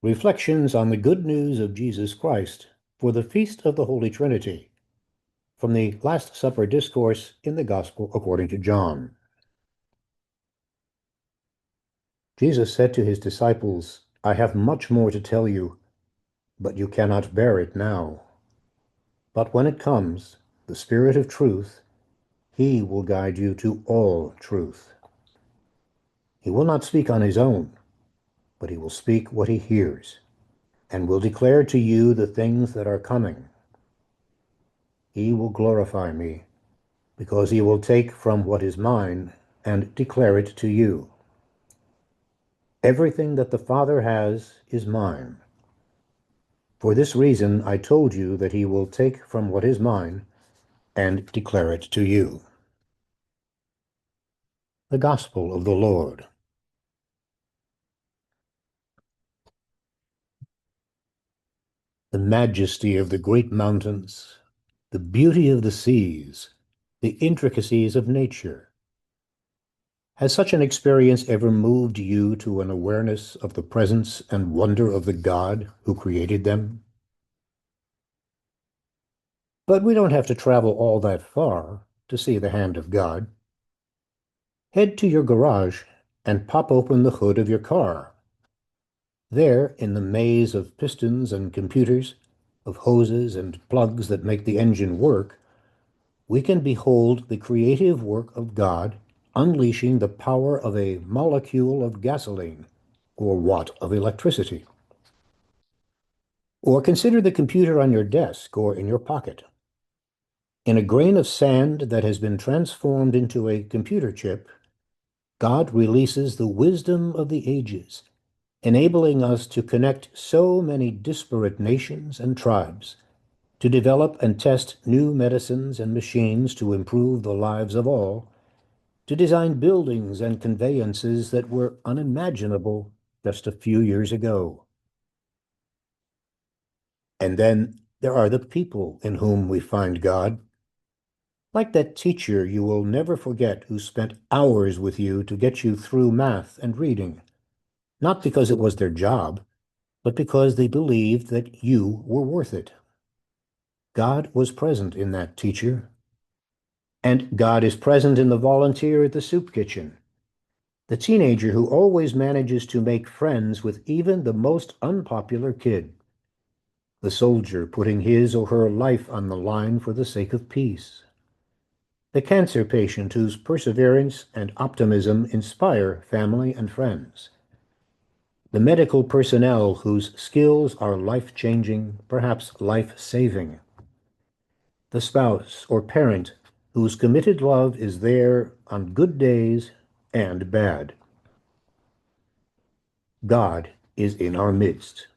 Reflections on the Good News of Jesus Christ for the Feast of the Holy Trinity, from the Last Supper Discourse in the Gospel according to John. Jesus said to his disciples, "I have much more to tell you, but you cannot bear it now. But when it comes, the Spirit of truth, he will guide you to all truth. He will not speak on his own, but he will speak what he hears, and will declare to you the things that are coming. He will glorify me, because he will take from what is mine and declare it to you. Everything that the Father has is mine. For this reason I told you that he will take from what is mine and declare it to you." The Gospel of the Lord. The majesty of the great mountains, the beauty of the seas, the intricacies of nature. Has such an experience ever moved you to an awareness of the presence and wonder of the God who created them? But we don't have to travel all that far to see the hand of God. Head to your garage and pop open the hood of your car. There, in the maze of pistons and computers, of hoses and plugs that make the engine work, we can behold the creative work of God unleashing the power of a molecule of gasoline or watt of electricity. Or consider the computer on your desk or in your pocket. In a grain of sand that has been transformed into a computer chip, God releases the wisdom of the ages, enabling us to connect so many disparate nations and tribes, to develop and test new medicines and machines to improve the lives of all, to design buildings and conveyances that were unimaginable just a few years ago. And then there are the people in whom we find God. Like that teacher you will never forget who spent hours with you to get you through math and reading, not because it was their job, but because they believed that you were worth it. God was present in that teacher, and God is present in the volunteer at the soup kitchen, the teenager who always manages to make friends with even the most unpopular kid, the soldier putting his or her life on the line for the sake of peace, the cancer patient whose perseverance and optimism inspire family and friends, the medical personnel whose skills are life-changing, perhaps life-saving, the spouse or parent whose committed love is there on good days and bad. God is in our midst.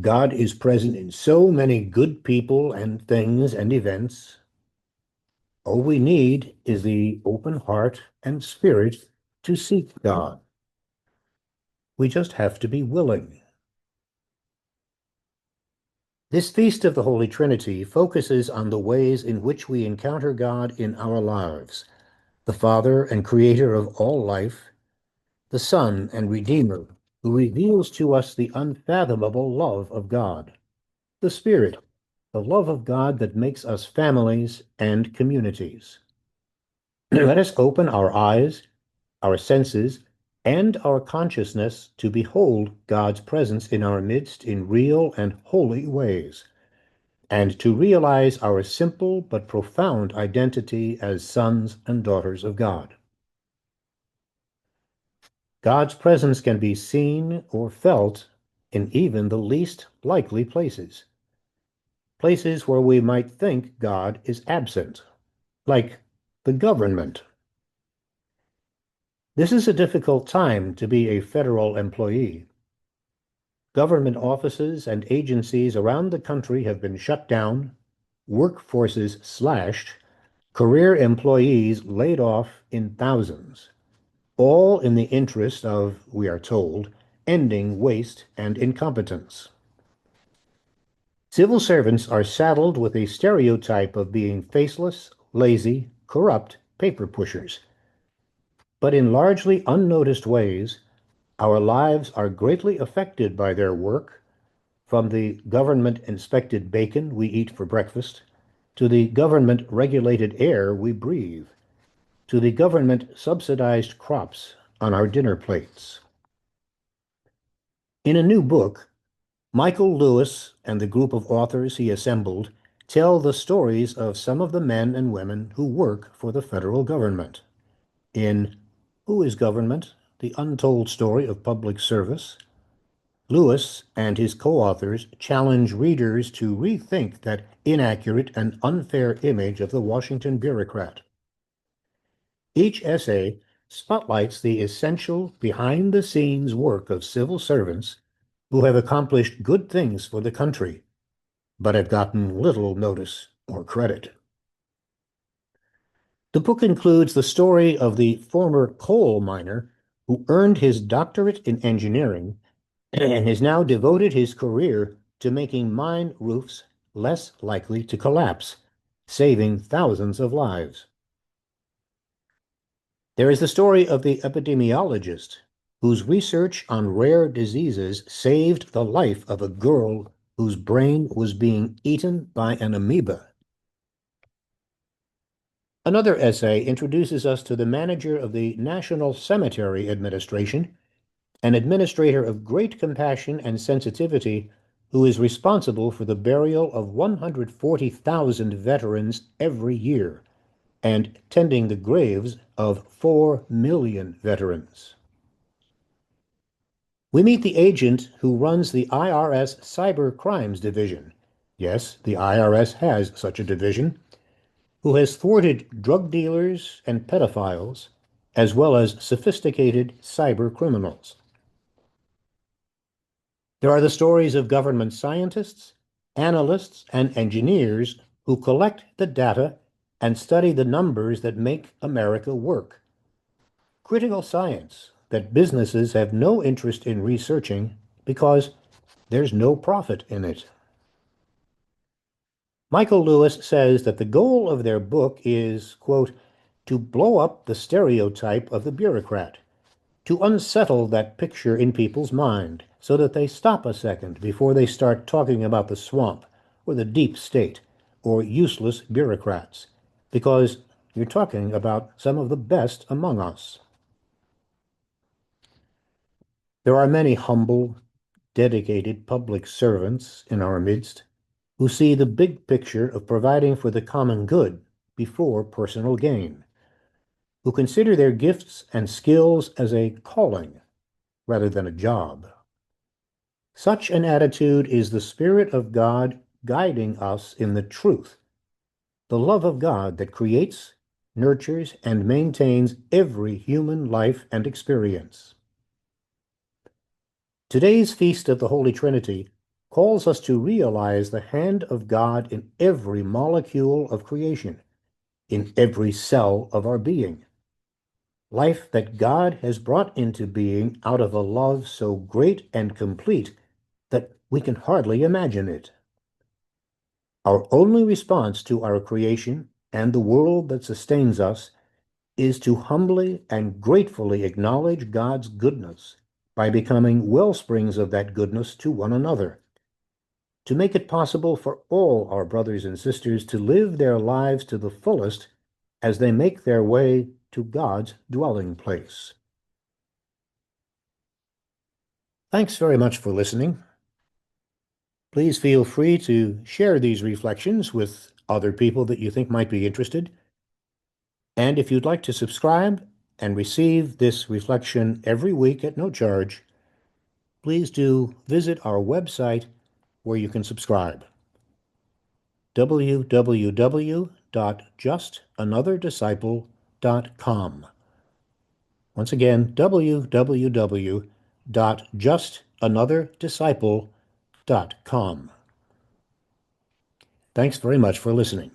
God is present in so many good people and things and events. All we need is the open heart and spirit to seek God. We just have to be willing. This Feast of the Holy Trinity focuses on the ways in which we encounter God in our lives, the Father and Creator of all life, the Son and Redeemer, who reveals to us the unfathomable love of God, the Spirit, the love of God that makes us families and communities. Let us open our eyes, our senses, and our consciousness to behold God's presence in our midst in real and holy ways, and to realize our simple but profound identity as sons and daughters of God. God's presence can be seen or felt in even the least likely places, places where we might think God is absent, like the government. This is a difficult time to be a federal employee. Government offices and agencies around the country have been shut down, workforces slashed, career employees laid off in thousands, all in the interest of, we are told, ending waste and incompetence. Civil servants are saddled with a stereotype of being faceless, lazy, corrupt paper pushers. But in largely unnoticed ways, Our lives are greatly affected by their work, from the government-inspected bacon we eat for breakfast, to the government-regulated air we breathe, to the government-subsidized crops on our dinner plates. In a new book, Michael Lewis and the group of authors he assembled tell the stories of some of the men and women who work for the federal government. In Who is Government? The Untold Story of Public Service, Lewis and his co-authors challenge readers to rethink that inaccurate and unfair image of the Washington bureaucrat. Each essay spotlights the essential behind-the-scenes work of civil servants who have accomplished good things for the country, but have gotten little notice or credit. The book includes the story of the former coal miner who earned his doctorate in engineering and has now devoted his career to making mine roofs less likely to collapse, saving thousands of lives. There is the story of the epidemiologist whose research on rare diseases saved the life of a girl whose brain was being eaten by an amoeba. Another essay introduces us to the manager of the National Cemetery Administration, an administrator of great compassion and sensitivity who is responsible for the burial of 140,000 veterans every year and tending the graves of 4 million veterans. We meet the agent who runs the IRS Cyber Crimes Division. Yes, the IRS has such a division, who has thwarted drug dealers and pedophiles, as well as sophisticated cyber criminals. There are the stories of government scientists, analysts, and engineers who collect the data and study the numbers that make America work. Critical science that businesses have no interest in researching because there's no profit in it. Michael Lewis says that the goal of their book is, quote, to blow up the stereotype of the bureaucrat, to unsettle that picture in people's mind so that they stop a second before they start talking about the swamp or the deep state or useless bureaucrats, because you're talking about some of the best among us. There are many humble, dedicated public servants in our midst who see the big picture of providing for the common good before personal gain, who consider their gifts and skills as a calling rather than a job. Such an attitude is the Spirit of God guiding us in the truth, the love of God that creates, nurtures, and maintains every human life and experience. Today's Feast of the Holy Trinity calls us to realize the hand of God in every molecule of creation, in every cell of our being. Life that God has brought into being out of a love so great and complete that we can hardly imagine it. Our only response to our creation and the world that sustains us is to humbly and gratefully acknowledge God's goodness by becoming well springs of that goodness to one another, to make it possible for all our brothers and sisters to live their lives to the fullest as they make their way to God's dwelling place. Thanks very much for listening. Please feel free to share these reflections with other people that you think might be interested. And if you'd like to subscribe and receive this reflection every week at no charge, please do visit our website where you can subscribe. www.justanother.disciple.com. Once again, www.justanother.disciple.com. Thanks very much for listening.